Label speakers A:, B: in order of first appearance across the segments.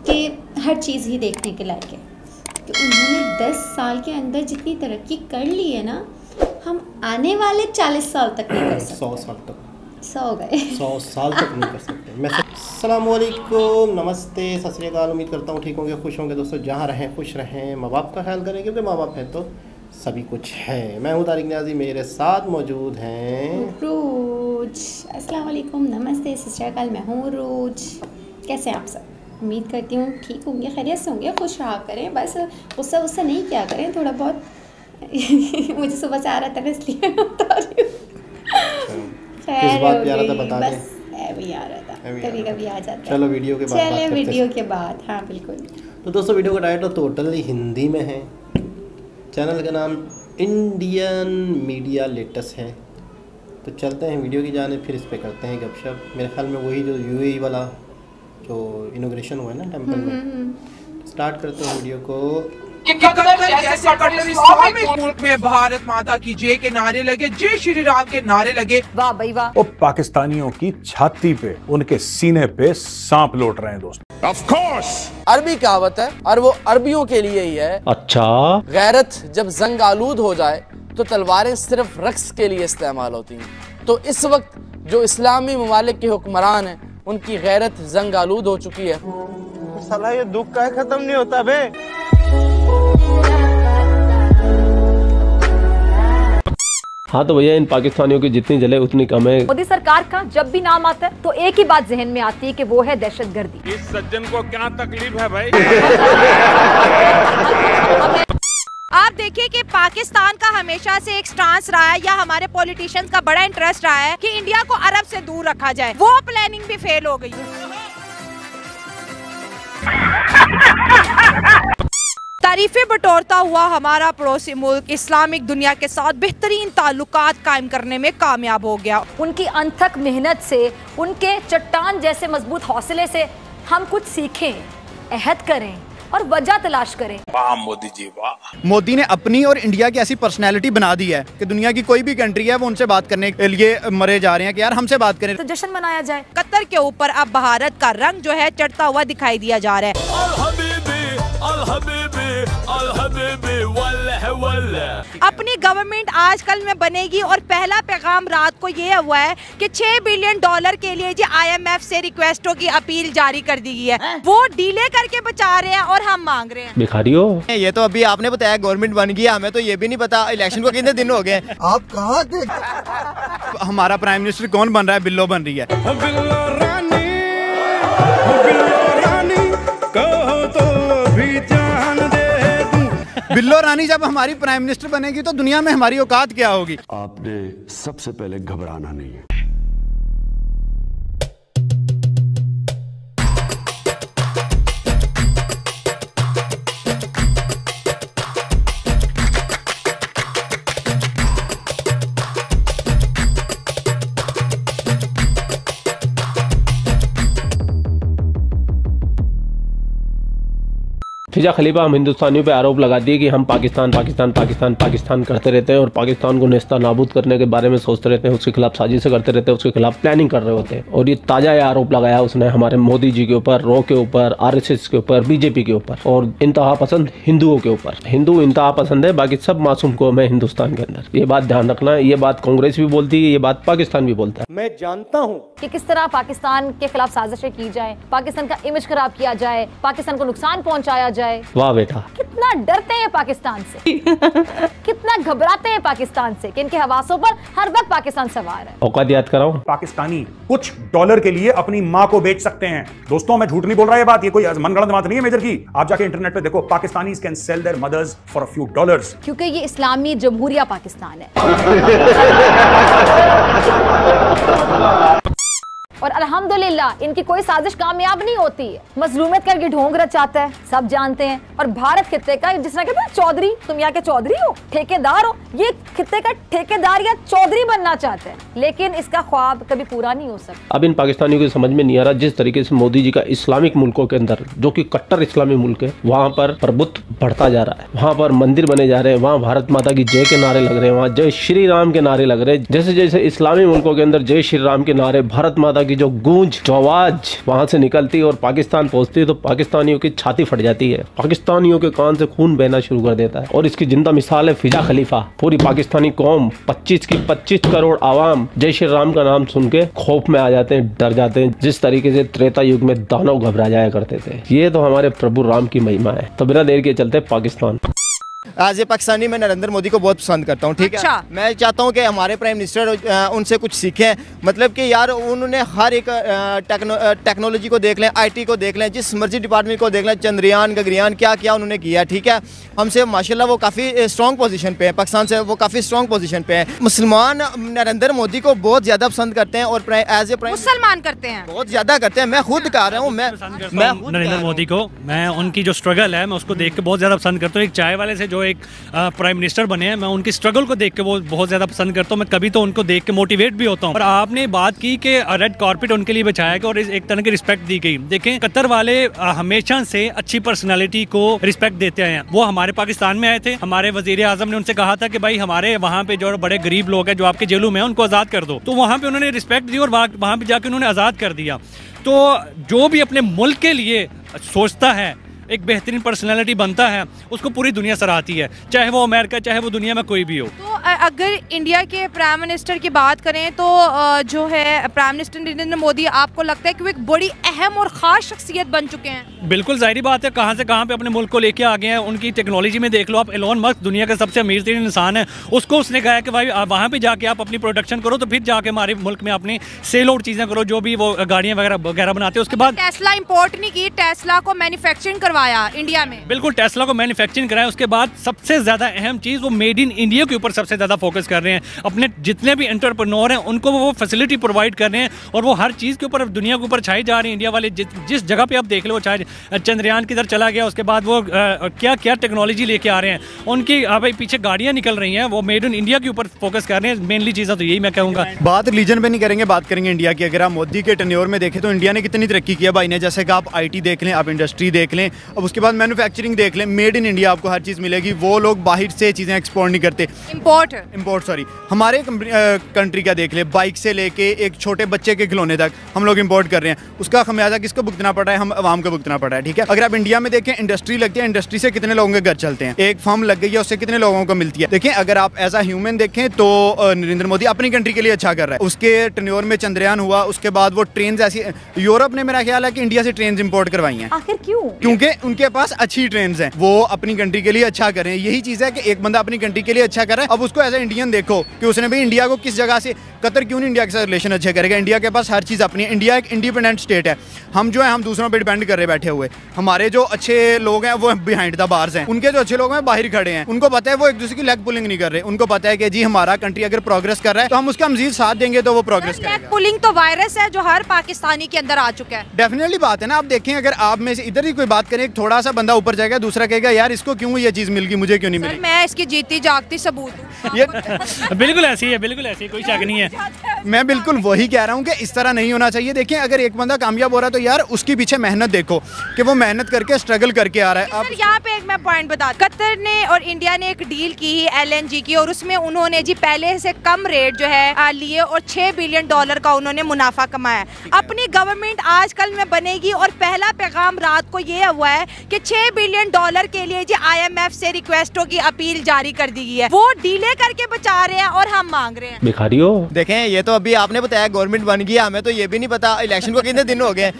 A: कि हर चीज़ ही देखने के लायक है। तो उन्होंने 10 साल के अंदर जितनी तरक्की कर ली है ना, हम आने वाले 40 साल तक नहीं कर सकते।
B: 100 साल तक
A: 100 गए
B: 100 साल तक नहीं कर सकते। मैं अस्सलामुअलैकुम, नमस्ते, सत श्री अकाल। उम्मीद करता हूँ ठीक होंगे, खुश होंगे दोस्तों। जहाँ रहें खुश रहें, माँ बाप का ख्याल करें क्योंकि माँ बाप है तो सभी कुछ है। मैं हूँ तारिक नियाज़ी, मेरे साथ मौजूद हैं
A: रोज। अस्सलाम वालेकुम, नमस्ते, सत श्री अकाल। मैं हूँ रोज। कैसे हैं आप सब? उम्मीद करती हूँ ठीक होंगे, खैरियत से होंगे, खुश रहा करें। बस गुस्सा नहीं किया करें थोड़ा बहुत। मुझे सुबह से आ रहा था इसलिए बता रही हूँ।
B: किस बात पे आ रहा था बता दें।
A: बस भी आ रहा था, कभी आ जाता है।
B: चलो वीडियो के बाद बात करते हैं।
A: वीडियो के बाद, हाँ बिल्कुल।
B: तो दोस्तों वीडियो का टाइटल टोटली हिंदी में है। चैनल का नाम इंडियन मीडिया लेटेस्ट है। तो चलते हैं वीडियो की जाने, फिर इस पे करते हैं गपशप। मेरे ख्याल में वही जो यूएई वाला जो इनॉग्रेशन हुआ है ना टेंपल में, स्टार्ट करते हैं वीडियो को।
C: मुल्क में भारत माता की जय के नारे लगे, जय श्री राम के नारे लगे। वाह भाई वाह।
D: वो पाकिस्तानियों की छाती पे, उनके सीने पे सांप लौट रहे हैं दोस्तों। Of course!
E: अरबी कहावत है और वो अरबियों के लिए ही है।
B: अच्छा,
E: गैरत जब जंग आलूद हो जाए तो तलवारें सिर्फ रक्स के लिए इस्तेमाल होती हैं। तो इस वक्त जो इस्लामी ममालिक के हुक्मरान हैं, उनकी गैरत जंग आलूद हो चुकी है।
F: साला ये दुख का खत्म नहीं होता बे।
G: हाँ तो भैया, इन पाकिस्तानियों की जितनी जले उतनी कम है।
H: मोदी सरकार का जब भी नाम आता है तो एक ही बात जहन में आती है कि वो है दहशतगर्दी।
F: इस सज्जन को क्या तकलीफ है भाई?
I: आप देखिए कि पाकिस्तान का हमेशा से एक स्टांस रहा है, या हमारे पॉलिटिशियंस का बड़ा इंटरेस्ट रहा है कि इंडिया को अरब से दूर रखा जाए। वो प्लानिंग भी फेल हो गई है। तारीफें बटोरता हुआ हमारा पड़ोसी मुल्क इस्लामिक दुनिया के साथ बेहतरीन ताल्लुकात कायम करने में कामयाब हो गया।
H: उनकी अनथक मेहनत से, उनके चट्टान जैसे मजबूत हौसले से हम कुछ सीखें, अहद करें और वजह तलाश करें।
F: वाह मोदी जी वाह।
J: मोदी ने अपनी और इंडिया की ऐसी पर्सनैलिटी बना दी है कि दुनिया की कोई भी कंट्री है वो उनसे बात करने के लिए मरे जा रहे हैं कि यार हमसे बात करें।
H: तो जश्न मनाया जाए।
I: कतर के ऊपर अब भारत का रंग जो है चढ़ता हुआ दिखाई दिया जा रहा है। अपनी गवर्नमेंट आजकल में बनेगी और पहला पैगाम रात को ये हुआ है कि $6 बिलियन के लिए जी IMF से रिक्वेस्टों की अपील जारी कर दी गई है। वो डीले करके बचा रहे हैं और हम मांग रहे हैं।
G: भिखारियों,
J: ये तो अभी आपने बताया गवर्नमेंट बन गई, हमें तो ये भी नहीं पता इलेक्शन को कितने दिन हो गए।
F: आप कहाँ थे?
J: हमारा प्राइम मिनिस्टर कौन बन रहा है? बिल्लो बन रही है।
F: बिल्लो रानी कहो तो भी जान दे दूं।
J: बिल्लो रानी जब हमारी प्राइम मिनिस्टर बनेगी तो दुनिया में हमारी औकात क्या होगी?
D: आपने सबसे पहले घबराना नहीं है।
G: फिजा खलीफा हम हिंदुस्तानियों पे आरोप लगा दिए कि हम पाकिस्तान पाकिस्तान पाकिस्तान पाकिस्तान करते रहते हैं और पाकिस्तान को नेस्ता नाबूद करने के बारे में सोचते रहते हैं, उसके खिलाफ साजिशें करते रहते हैं, उसके खिलाफ प्लानिंग कर रहे होते हैं। और ये ताज़ा आरोप लगाया उसने हमारे मोदी जी के ऊपर, रो के ऊपर, RSS के ऊपर, BJP के ऊपर और इंतहा पसंद हिंदुओं के ऊपर। हिंदू इंतहा पसंद है, बाकी सब मासूम कौम है हिंदुस्तान के अंदर। ये बात ध्यान रखना है। ये बात कांग्रेस भी बोलती है, ये बात पाकिस्तान भी बोलता है।
B: मैं जानता हूँ
H: कि किस तरह पाकिस्तान के खिलाफ साजिशें की जाए, पाकिस्तान का इमेज खराब किया जाए, पाकिस्तान को नुकसान पहुंचाया जाए।
G: वाह बेटा,
H: कितना डरते हैं पाकिस्तान से, कितना घबराते हैं पाकिस्तान से कि इनके हवासों पर हर वक्त पाकिस्तान सवार है।
G: औकात याद कराओ।
D: पाकिस्तानी कुछ डॉलर के लिए अपनी माँ को बेच सकते हैं। दोस्तों मैं झूठ नहीं बोल रहा, ये बात, ये कोई मनगढ़ंत बात नहीं है मेजर की। आप जाके इंटरनेट पे देखो, Pakistanis can sell their mothers for a few dollars.
H: क्योंकि ये इस्लामी जमहूरिया पाकिस्तान है। और अल्हम्दुलिल्लाह इनकी कोई साजिश कामयाब नहीं होती है। मजलूमियत करके ढोंग रचाता है, सब जानते हैं। और भारत खित्ते का जिसने कहते हैं चौधरी, तुम यहाँ के चौधरी हो, ठेकेदार हो, ये खित्ते का ठेकेदार या चौधरी बनना चाहते हैं, लेकिन इसका ख्वाब कभी पूरा नहीं हो सकता।
G: अब इन पाकिस्तानियों को समझ में नहीं आ रहा जिस तरीके से मोदी जी का इस्लामिक मुल्कों के अंदर, जो कि कट्टर इस्लामी मुल्क है, वहाँ पर प्रभुत्व बढ़ता जा रहा है, वहाँ पर मंदिर बने जा रहे हैं, वहाँ भारत माता की जय के नारे लग रहे हैं, वहाँ जय श्री राम के नारे लग रहे हैं। जैसे जैसे इस्लामी मुल्कों के अंदर जय श्री राम के नारे, भारत माता की जो गूंज, जो आवाज वहां से निकलती है और पाकिस्तान पहुंचती है तो पाकिस्तानियों की छाती फट जाती है, पाकिस्तानियों के कान से खून बहना शुरू कर देता है। और इसकी जिंदा मिसाल है फिजा खलीफा। पूरी पाकिस्तानी कौम 25 की 25 करोड़ आवाम जय श्री राम का नाम सुन के खौफ में आ जाते हैं, डर जाते हैं, जिस तरीके से त्रेता युग में दानव घबरा जाया करते थे। ये तो हमारे प्रभु राम की महिमा है। तो बिना देर के चलते पाकिस्तान।
J: आज ये पाकिस्तानी मैं नरेंद्र मोदी को बहुत पसंद करता हूँ, ठीक है।
I: अच्छा।
J: मैं चाहता हूँ कि हमारे प्राइम मिनिस्टर उनसे कुछ सीखें, मतलब कि यार उन्होंने हर एक टेक्नोलॉजी को देख लें, आईटी को देख लें, जिस मर्जी डिपार्टमेंट को देख लें, चंद्रयान गगनयान क्या क्या उन्होंने किया, ठीक है। हमसे माशाल्लाह वो काफ़ी स्ट्रॉन्ग पोजीशन पे है, पाकिस्तान से वो काफ़ी स्ट्रॉन्ग पोजीशन पे है। मुसलमान नरेंद्र मोदी को बहुत ज़्यादा पसंद करते हैं और एज ए प्राइम
I: मुसलमान करते हैं,
J: बहुत ज़्यादा करते हैं। मैं खुद कह रहा हूँ, मैं
K: नरेंद्र मोदी को, मैं उनकी जो स्ट्रगल है मैं उसको देख के बहुत ज़्यादा पसंद करता हूँ। एक चाय वाले से जो एक प्राइम मिनिस्टर बने हैं, मैं उनकी स्ट्रगल को देख के वो बहुत ज़्यादा पसंद करता हूँ। मैं कभी तो उनको देख के मोटिवेट भी होता हूँ। और आपने बात की कि रेड कारपेट उनके लिए बिछाया गया और एक तरह की रिस्पेक्ट दी गई। देखें, कतर वाले हमेशा से अच्छी पर्सनालिटी को रिस्पेक्ट देते आए हैं। वो हमारे पाकिस्तान में आए थे, हमारे वजीर आजम ने उनसे कहा था कि भाई हमारे वहाँ पे जो बड़े गरीब लोग हैं जो आपके जेलों में हैं उनको आज़ाद कर दो, तो वहाँ पे उन्होंने रिस्पेक्ट दी और वहाँ पे जाके उन्होंने आज़ाद कर दिया। तो जो भी अपने मुल्क के लिए सोचता है, एक बेहतरीन पर्सनालिटी बनता है, उसको पूरी दुनिया सराहती है, चाहे वो अमेरिका, चाहे वो दुनिया में कोई भी हो।
I: तो अगर इंडिया के प्राइम मिनिस्टर की बात करें तो जो है प्राइम मिनिस्टर नरेंद्र मोदी, आपको लगता है कि वो एक बड़ी अहम और ख़ास शख्सियत बन चुके हैं?
K: बिल्कुल जाहिर बात है, कहाँ से कहाँ पे अपने मुल्क को लेके आ गए हैं। उनकी टेक्नोलॉजी में देख लो आप, एलोन मस्क दुनिया का सबसे अमीर तरीन इंसान है, उसको उसने कहा कि भाई वहाँ पे जाके आप अपनी प्रोडक्शन करो, तो फिर जाके हमारे मुल्क में अपनी सेल आउट चीज़ें करो, जो भी वो गाड़ियाँ वगैरह बनाते हैं। उसके बाद
I: टेस्ला इंपोर्ट नहीं की, टेस्ला को मैन्युफैक्चरिंग करवाया इंडिया में।
K: बिल्कुल, टेस्ला को मैन्युफैक्चरिंग कराया। उसके बाद सबसे ज़्यादा अहम चीज़, वो मेड इन इंडिया के ऊपर सबसे ज़्यादा फोकस कर रहे हैं। अपने जितने भी एंटरप्रेन्योर हैं उनको वो फैसिलिटी प्रोवाइड कर रहे हैं और वो हर चीज़ के ऊपर दुनिया के ऊपर छाई जा रही है। इंडिया वाले जिस जगह पे आप देख लो, चाहे चंद्रयान किधर चला गया, उसके बाद वो क्या क्या टेक्नोलॉजी लेके आ रहे हैं। उनकी भाई पीछे गाड़ियाँ निकल रही हैं, वो मेड इन इंडिया के ऊपर फोकस कर रहे हैं। मेनली चीज़ें तो यही मैं कहूँगा।
J: बात रिलीजन पे नहीं करेंगे, बात करेंगे इंडिया की। अगर आप मोदी के टेन्योर में देखें तो इंडिया ने कितनी तरक्की किया भाई ने। जैसे कि आप IT देख लें, आप इंडस्ट्री देख लें, अब उसके बाद मैन्युफैक्चरिंग देख लें, मेड इन इंडिया आपको हर चीज़ मिलेगी। वो लोग बाहर से चीज़ें एक्सपोर्ट नहीं करते, इम्पोर्ट सॉरी। हमारे कंट्री का देख ले, बाइक से लेके एक छोटे बच्चे के खिलौने तक हम लोग इंपोर्ट कर रहे हैं। उसका खमियाजा किसको भुगतना पड़ा है? हम आवाम को भुगतना पड़ा है, ठीक है। अगर आप इंडिया में देखें, इंडस्ट्री लगती है, इंडस्ट्री से कितने लोगों के घर चलते हैं, एक फर्म लग गई है उससे कितने लोगों को मिलती है। देखें, अगर आप एज अ ह्यूमन देखें तो नरेंद्र मोदी अपनी कंट्री के लिए अच्छा कर रहा है। उसके टेन्योर में चंद्रयान हुआ, उसके बाद वो ट्रेन ऐसी, यूरोप ने मेरा ख्याल है कि इंडिया से ट्रेन इंपोर्ट करवाई हैं।
H: आखिर क्यों?
J: क्योंकि उनके पास अच्छी ट्रेन हैं, वो अपनी कंट्री के लिए अच्छा करें। यही चीज़ है कि एक बंदा अपनी कंट्री के लिए अच्छा कर रहा है, अब उसको एज ए इंडियन देखो कि उसने भी इंडिया को किस जगह से, कतर क्यों नहीं इंडिया के साथ रिलेशन अच्छे करेगा। इंडिया के पास हर चीज़ अपनी है, इंडिया एक इंडिपेंडेंट स्टेट है। हम जो है हम दूसरों पे डिपेंड कर रहे बैठे हुए। हमारे जो अच्छे लोग हैं वो बिहाइंड द बार्स हैं, उनके जो अच्छे लोग हैं बाहर खड़े हैं। उनको पता है वो एक दूसरे की लेग पुलिंग नहीं कर रहे, उनको पता है कि जी हमारा कंट्री अगर प्रोग्रेस कर रहा है तो हम उसका मजीद साथ देंगे तो वो प्रोग्रेस करेगा।
I: लेग पुलिंग तो वायरस है जो हर पाकिस्तानी के अंदर आ चुका है।
J: डेफिनेटली बात है ना। आप देखें, अगर आप में से इधर ही कोई बात करें, थोड़ा सा बंदा ऊपर जाएगा, दूसरा कहेगा यार इसको क्यों ये चीज़ मिल गई, मुझे क्यों नहीं मिली।
I: मैं इसकी जीती जागती सबूत हूं।
J: ये
K: बिल्कुल ऐसी है, बिल्कुल ऐसी, कोई शक नहीं है।
J: मैं बिल्कुल वही कह रहा हूँ कि इस तरह नहीं होना चाहिए। देखें, अगर एक बंदा कामयाब हो रहा है तो यार उसके पीछे मेहनत देखो कि वो मेहनत करके स्ट्रगल करके आ रहा है।
I: अब यहाँ पे एक मैं पॉइंट बता, कतर ने और इंडिया ने एक डील की LNG की, और उसमें उन्होंने जी पहले से कम रेट जो है लिए और $6 बिलियन का उन्होंने मुनाफा कमाया। अपनी गवर्नमेंट आजकल में बनेगी और पहला पैगाम रात को ये हुआ है कि $6 बिलियन के लिए जी IMF से रिक्वेस्टों की अपील जारी कर दी गई है। वो डीले करके बचा रहे हैं और हम मांग रहे हैं।
G: भिखारी हो।
J: देखें, ये तो अभी आपने बताया गवर्नमेंट बन गया, हमें तो ये भी नहीं पता इलेक्शन को कितने दिन हो गए।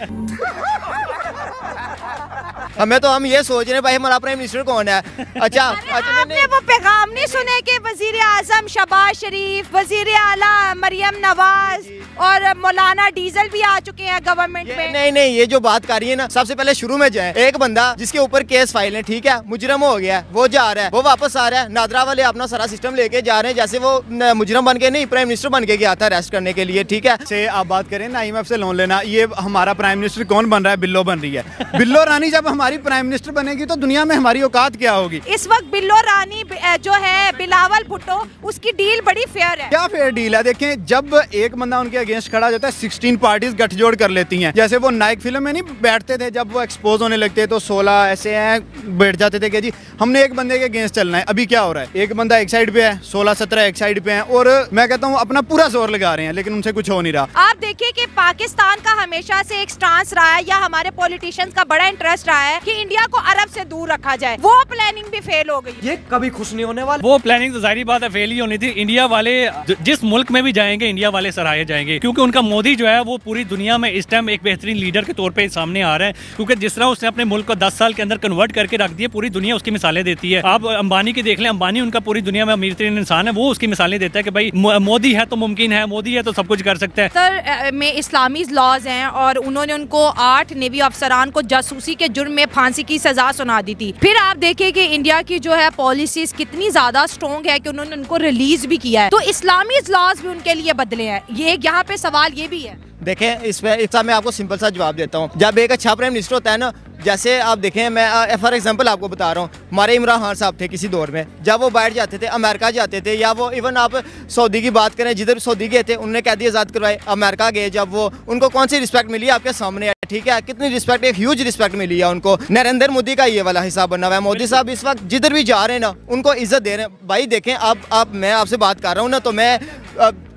J: हम ये सोच रहे हैं भाई हमारा प्राइम मिनिस्टर कौन है। अच्छा,
I: आपने वो पैगाम नहीं सुने कि वजीर आजम शहबाज शरीफ, वजीर आला मरियम नवाज और मौलाना डीजल भी आ चुके हैं गवर्नमेंट में?
J: नहीं, ये जो बात कर रही है ना, सबसे पहले शुरू में जाए। एक बंदा जिसके ऊपर केस फाइल है, ठीक है, मुजरम हो गया, वो जा रहा है, वो वापस आ रहा है। नादरा वाले अपना सारा सिस्टम लेके जा रहे हैं, जैसे वो मुजरम बन के नहीं, प्राइम मिनिस्टर बन के गया था अरेस्ट करने के लिए, ठीक है। से आप बात करें ना IMF से लोन लेना, ये हमारा प्राइम मिनिस्टर कौन बन रहा है? बिल्लो बन रही है। बिल्लो रानी जब हमारी हमारी प्राइम मिनिस्टर बनेगी तो दुनिया में हमारी औकात क्या होगी।
I: इस वक्त बिल्लो रानी जो है बिलावल भुट्टो, उसकी डील बड़ी फेयर है।
J: क्या फेयर डील है? देखें, जब एक बंदा उनके अगेंस्ट खड़ा जाता है 16 पार्टीज गठजोड़ कर लेती हैं। जैसे वो नायक फिल्म में नहीं बैठते थे, जब वो एक्सपोज होने लगते तो 16 ऐसे हैं बैठ जाते थे कि जी हमने एक बंदे के अगेंस्ट चलना है। अभी क्या हो रहा है, एक बंदा एक साइड पे है, 16-17 एक साइड पे हैं, और मैं कहता हूँ अपना पूरा जोर लगा रहे हैं, लेकिन उनसे कुछ हो नहीं रहा।
I: आप देखिए कि पाकिस्तान का हमेशा से एक स्टांस रहा है, या हमारे पॉलिटिशियंस का बड़ा इंटरेस्ट रहा है कि इंडिया को अरब से दूर रखा जाए। वो प्लानिंग भी फेल हो गई।
K: ये कभी खुश नहीं होने वाला। वो प्लानिंग तो जाहिर बात है फेल ही होनी थी। इंडिया वाले जिस मुल्क में भी जाएंगे, इंडिया वाले सराहे जाएंगे, क्योंकि उनका मोदी जो है वो पूरी दुनिया में इस टाइम एक बेहतरीन लीडर के तौर पे सामने आ रहा है। क्योंकि जिस तरह उसने अपने मुल्क को 10 साल के अंदर कन्वर्ट करके रख दिया, पूरी दुनिया उसकी मिसालें देती है। आप अंबानी की देख लें, अंबानी उनका पूरी दुनिया में अमीर तरीन इंसान है, वो उसकी मिसालें देता है कि भाई मोदी है तो मुमकिन है, मोदी है तो सब कुछ कर सकता है।
I: सर में इस्लामी लॉज हैं और उन्होंने उनको 8 नेवी अफसरान को जासूसी के जुर्म में फांसी की सजा सुना दी थी। फिर आप देखिए कि इंडिया की जो है पॉलिसीज कितनी ज्यादा स्ट्रॉन्ग है कि उन्होंने उनको रिलीज भी किया है। तो इस्लामी लॉज भी उनके लिए बदले हैं। ये यहाँ पे सवाल ये भी है।
L: देखें, इसका मैं आपको सिंपल सा जवाब देता हूँ। जब एक अच्छा प्राइम मिनिस्टर होता है ना, जैसे आप देखें, मैं फॉर एग्जांपल आपको बता रहा हूँ, हमारे इमरान खान साहब थे किसी दौर में, जब वो बाहर जाते थे, अमेरिका जाते थे, या वो इवन आप सऊदी की बात करें, जिधर सऊदी गए थे उन्होंने कैदी आज़ाद करवाए, अमेरिका गए, जब वो उनको कौन सी रिस्पेक्ट मिली आपके सामने है, ठीक है, कितनी रिस्पेक्ट, एक ह्यूज रिस्पेक्ट मिली है उनको। नरेंद्र मोदी का ये वाला हिसाब बना हुआ है। मोदी साहब इस वक्त जिधर भी जा रहे हैं ना, उनको इज्जत दे रहे हैं। भाई देखें, आप मैं आपसे बात कर रहा हूँ ना, तो मैं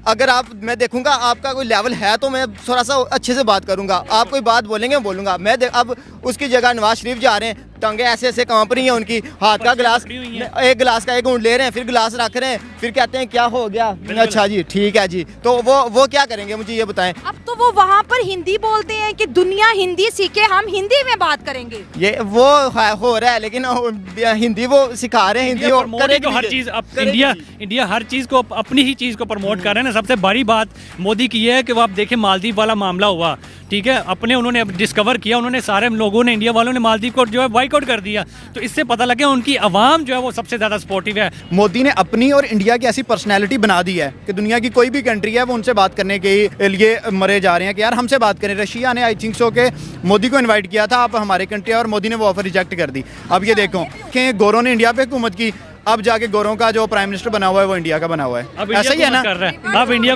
L: अगर मैं देखूंगा आपका कोई लेवल है तो मैं थोड़ा सा अच्छे से बात करूंगा। आप कोई बात बोलेंगे बोलूंगा मैं। अब उसकी जगह नवाज शरीफ जा रहे हैं, टांगे ऐसे ऐसे कांप रही हैं उनकी, हाथ का गिलास, एक गिलास का एक घूंट ले रहे हैं, फिर गिलास रख रहे हैं, फिर कहते हैं क्या हो गया, अच्छा जी ठीक है जी। तो वो क्या करेंगे मुझे ये बताएं।
I: अब तो वो वहाँ पर हिंदी बोलते हैं कि दुनिया हिंदी सीखे, हम हिंदी में बात करेंगे।
L: ये वो हो रहा है, लेकिन हिंदी वो सिखा रहे हैं, हिंदी
K: और हर चीज इंडिया हर चीज को, अपनी ही चीज को प्रमोट कर रहे हैं। सबसे बड़ी बात मोदी की है कि वो आप देखें, मालदीव वाला मामला हुआ, ठीक है, अपने उन्होंने डिस्कवर किया, उन्होंने सारे लोगों ने, इंडिया वालों ने मालदीव को जो है बाइकआउट कर दिया। तो इससे पता लगे उनकी आवाम जो है वो सबसे ज्यादा सपोर्टिव है।
J: मोदी ने अपनी और इंडिया की ऐसी पर्सनैलिटी बना दी है कि दुनिया की कोई भी कंट्री है वो उनसे बात करने के लिए मरे जा रहे हैं कि यार हमसे बात करें। रशिया ने आई थिंक सो के मोदी को इन्वाइट किया था आप हमारे कंट्री, और मोदी ने वो ऑफर रिजेक्ट कर दी। अब ये देखो कि गोरों ने इंडिया पे हुकूमत की, अब जाके गोरों का जो प्राइम मिनिस्टर बना हुआ है वो इंडिया का बना हुआ है।
K: अब
J: ऐसा ही है ना,
K: अब इंडिया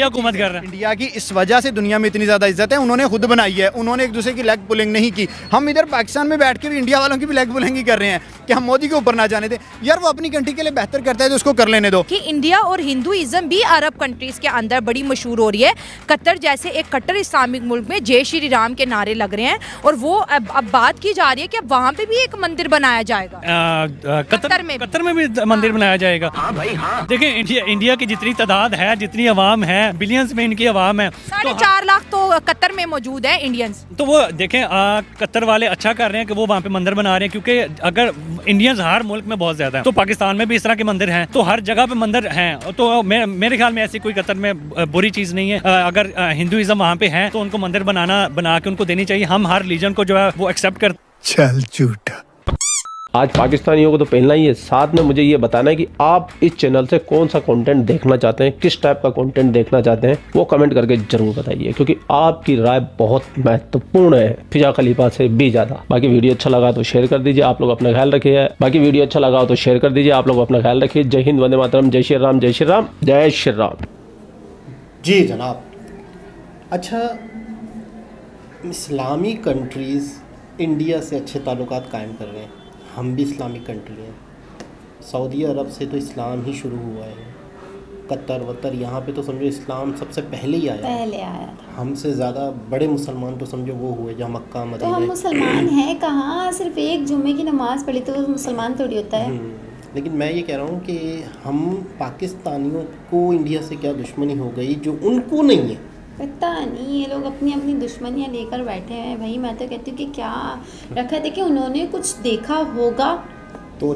K: को मत कर रहे हैं।
J: इंडिया की इस वजह से दुनिया में इतनी ज्यादा इज्जत है, उन्होंने खुद बनाई है, उन्होंने एक दूसरे की लेग पुलिंग नहीं की। हम इधर पाकिस्तान में बैठ के भी इंडिया वालों की भी लेग पुलिंग ही कर रहे हैं कि हम मोदी के ऊपर ना जाने दें। यार वो अपनी कंट्री के लिए बेहतर करता है तो उसको कर लेने दो।
I: कि इंडिया और हिंदुइज्म भी अरब कंट्रीज के अंदर बड़ी मशहूर हो रही है। कतर जैसे एक कट्टर इस्लामिक मुल्क में जय श्री राम के नारे लग रहे हैं, और वो अब बात की जा रही है कि अब वहाँ पे भी एक मंदिर बनाया जाएगा।
K: कतर में भी मंदिर बनाया जाएगा। हाँ भाई हाँ। देखिए इंडिया की जितनी तादाद है, जितनी आवाम है, बिलियंस में इनकी आवाम है,
I: 4.5 लाख तो कतर में मौजूद है इंडियंस।
K: तो वो देखें, कतर वाले अच्छा कर रहे हैं कि वो वहाँ पे मंदिर बना रहे हैं, क्योंकि अगर इंडियंस हर मुल्क में बहुत ज्यादा है, तो पाकिस्तान में भी इस तरह के मंदिर हैं, तो हर जगह पे मंदिर हैं। तो मेरे ख्याल में ऐसी कोई कतर में बुरी चीज नहीं है। अगर हिंदुइज्म वहाँ पे है तो उनको मंदिर बना के उनको देनी चाहिए। हम हर रिलीजन को जो है वो एक्सेप्ट कर।
J: चल झूठा।
G: आज पाकिस्तानियों को तो पहनना ही है, साथ में मुझे ये बताना है कि आप इस चैनल से कौन सा कंटेंट देखना चाहते हैं, किस टाइप का कंटेंट देखना चाहते हैं, वो कमेंट करके जरूर बताइए, क्योंकि आपकी राय बहुत महत्वपूर्ण है, फिजा खलीफा से भी ज्यादा। बाकी वीडियो अच्छा लगा तो शेयर कर दीजिए, आप लोग अपना ख्याल रखिए। बाकी वीडियो अच्छा लगा तो शेयर कर दीजिए, आप लोग अपना ख्याल रखिए। जय हिंद, वंदे मातरम, जय श्री राम, जय श्री राम, जय श्री राम।
B: जी जनाब। अच्छा, इस्लामी कंट्रीज़ इंडिया से अच्छे ताल्लुकात कायम कर रहे हैं। हम भी इस्लामिक कंट्री हैं। सऊदी अरब से तो इस्लाम ही शुरू हुआ है, कतर वतर, यहाँ पे तो समझो इस्लाम सबसे पहले ही आया था। हमसे ज़्यादा बड़े मुसलमान तो समझो वो हुए जहाँ मक्का मदीना।
A: तो हम मुसलमान हैं कहाँ? सिर्फ एक जुम्मे की नमाज़ पढ़ी तो मुसलमान थोड़ी होता है।
B: लेकिन मैं ये कह रहा हूँ कि हम पाकिस्तानियों को इंडिया से क्या दुश्मनी हो गई जो उनको नहीं है।
A: पता नहीं, ये लोग अपनी अपनी दुश्मनियाँ लेकर बैठे हैं भाई। मैं तो कहती हूँ कि क्या रखा है, देखिए उन्होंने कुछ देखा होगा तो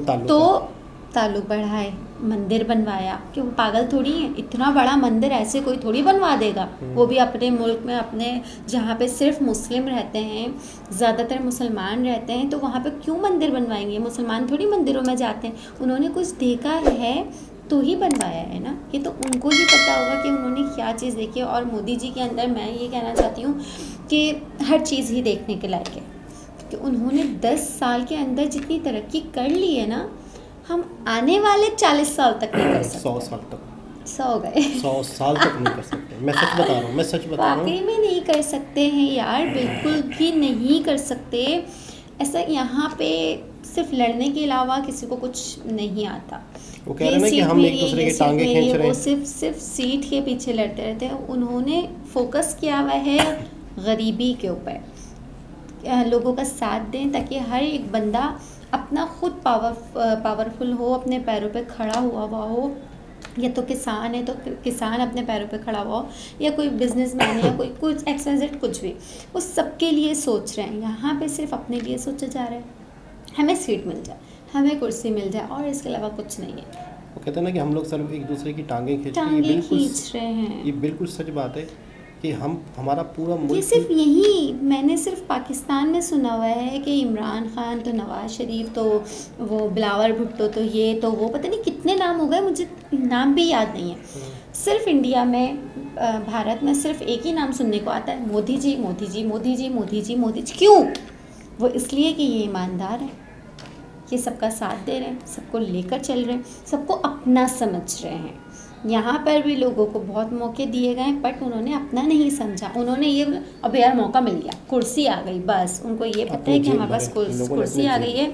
A: ताल्लुक बढ़ाए, मंदिर बनवाया। क्यों पागल थोड़ी है, इतना बड़ा मंदिर ऐसे कोई थोड़ी बनवा देगा, वो भी अपने मुल्क में, अपने जहाँ पे सिर्फ मुस्लिम रहते हैं, ज़्यादातर मुसलमान रहते हैं, तो वहाँ पे क्यों मंदिर बनवाएंगे? मुसलमान थोड़ी मंदिरों में जाते हैं। उन्होंने कुछ देखा है तो ही बनवाया है ना, ये तो उनको ही पता होगा कि उन्होंने क्या चीज़ देखी है। और मोदी जी के अंदर मैं ये कहना चाहती हूँ कि हर चीज़ ही देखने के लायक है, कि उन्होंने 10 साल के अंदर जितनी तरक्की कर ली है ना, हम आने वाले 40 साल तक नहीं कर सकते।
B: 100 साल तक
A: 100 गए
B: 100 साल तक नहीं कर सकते। मैं सच बता रहा हूँ, मैं सच बता रहा हूँ।
A: वाकई में नहीं कर सकते हैं यार, बिल्कुल भी नहीं कर सकते। ऐसा यहाँ पे सिर्फ लड़ने के अलावा किसी को कुछ नहीं आता।
B: वो कह रहे हैं ना कि हम एक दूसरे की टांगे खींच रहे हैं।
A: वो सिर्फ सीट के पीछे लड़ते रहते हैं। उन्होंने फोकस किया हुआ है गरीबी के ऊपर, लोगों का साथ दें ताकि हर एक बंदा अपना खुद पावरफुल हो, अपने पैरों पे खड़ा हुआ हो। या तो किसान है तो किसान अपने पैरों पे खड़ा हुआ हो, या कोई बिजनेसमैन है या कोई कुछ XYZ कुछ भी, वो सबके लिए सोच रहे हैं। यहाँ पे सिर्फ अपने लिए सोचा जा रहा है, हमें सीट मिल जाए, हमें कुर्सी मिल जाए, और इसके अलावा कुछ नहीं है।
B: वो कहते हैं ना कि हम लोग सिर्फ एक दूसरे की टांगे खींच
A: रहे हैं।
B: ये बिल्कुल सच बात है कि हमारा पूरा मुल्क,
A: ये सिर्फ यही मैंने सिर्फ पाकिस्तान में सुना हुआ है कि इमरान खान तो नवाज शरीफ तो वो बिलावल भुट्टो तो ये तो वो, पता नहीं कितने नाम हो गए, मुझे नाम भी याद नहीं है। सिर्फ इंडिया में, भारत में सिर्फ एक ही नाम सुनने को आता है, मोदी जी मोदी जी मोदी जी मोदी जी मोदी जी। क्यों? वो इसलिए कि ये ईमानदार है, ये सबका साथ दे रहे हैं, सबको लेकर चल रहे हैं, सबको अपना समझ रहे हैं। यहाँ पर भी लोगों को बहुत मौके दिए गए, बट उन्होंने अपना नहीं समझा। उन्होंने ये, अब यार मौका मिल गया, कुर्सी आ गई, बस उनको ये पता है कि हमारे पास कुर्सी आ गई है।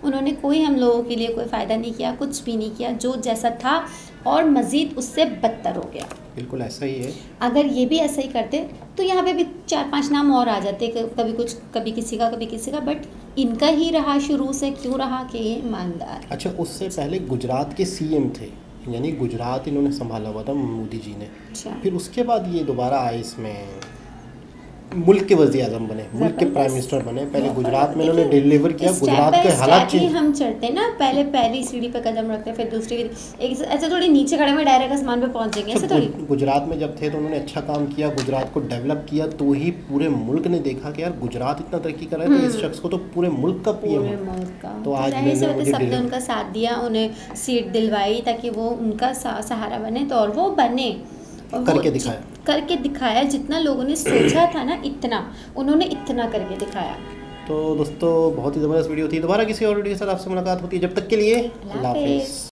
A: उन्होंने कोई हम लोगों के लिए कोई फ़ायदा नहीं किया, कुछ भी नहीं किया, जो जैसा था और मज़ीद उससे बदतर हो गया।
B: बिल्कुल ऐसा ही है।
A: अगर ये भी ऐसा ही करते तो यहाँ पे भी 4-5 नाम और आ जाते, कभी कुछ कभी किसी का कभी किसी का, बट इनका ही रहा शुरू से। क्यों रहा? कि ये ईमानदार।
B: अच्छा, उससे पहले गुजरात के CM थे, यानी गुजरात इन्होंने संभाला हुआ था मोदी जी ने।
A: अच्छा।
B: फिर उसके बाद ये दोबारा आए, इसमें मुल्क के वज़ीर आज़म बने, मुल्क के प्राइम मिनिस्टर बने। पहले गुजरात में इन्होंने डिलीवर किया, गुजरात के हालात चेंज।
A: हम चढ़ते ना, पहले पहली सीढ़ी पे कदम रखते, फिर दूसरी, एक ऐसे थोड़ी नीचे खड़े में डायरेक्ट आसमान पे पहुंच जाएंगे, ऐसे थोड़ी।
B: गुजरात में जब थे तो उन्होंने अच्छा काम किया, गुजरात को डेवलप किया, तो ही पूरे मुल्क ने देखा कि यार गुजरात इतना तरक्की कर रहा है, तो इस शख्स को तो पूरे मुल्क का PM है। तो आज
A: सबने उनका साथ दिया, उन्हें सीट दिलवाई ताकि वो उनका सहारा बने, तो और वो बने, करके दिखाया। जितना लोगों ने सोचा था ना, इतना उन्होंने इतना करके दिखाया।
B: तो दोस्तों, बहुत ही ज़बरदस्त वीडियो थी। दोबारा किसी और वीडियो के साथ आपसे मुलाकात होती है, जब तक के लिए अल्लाह हाफिज़।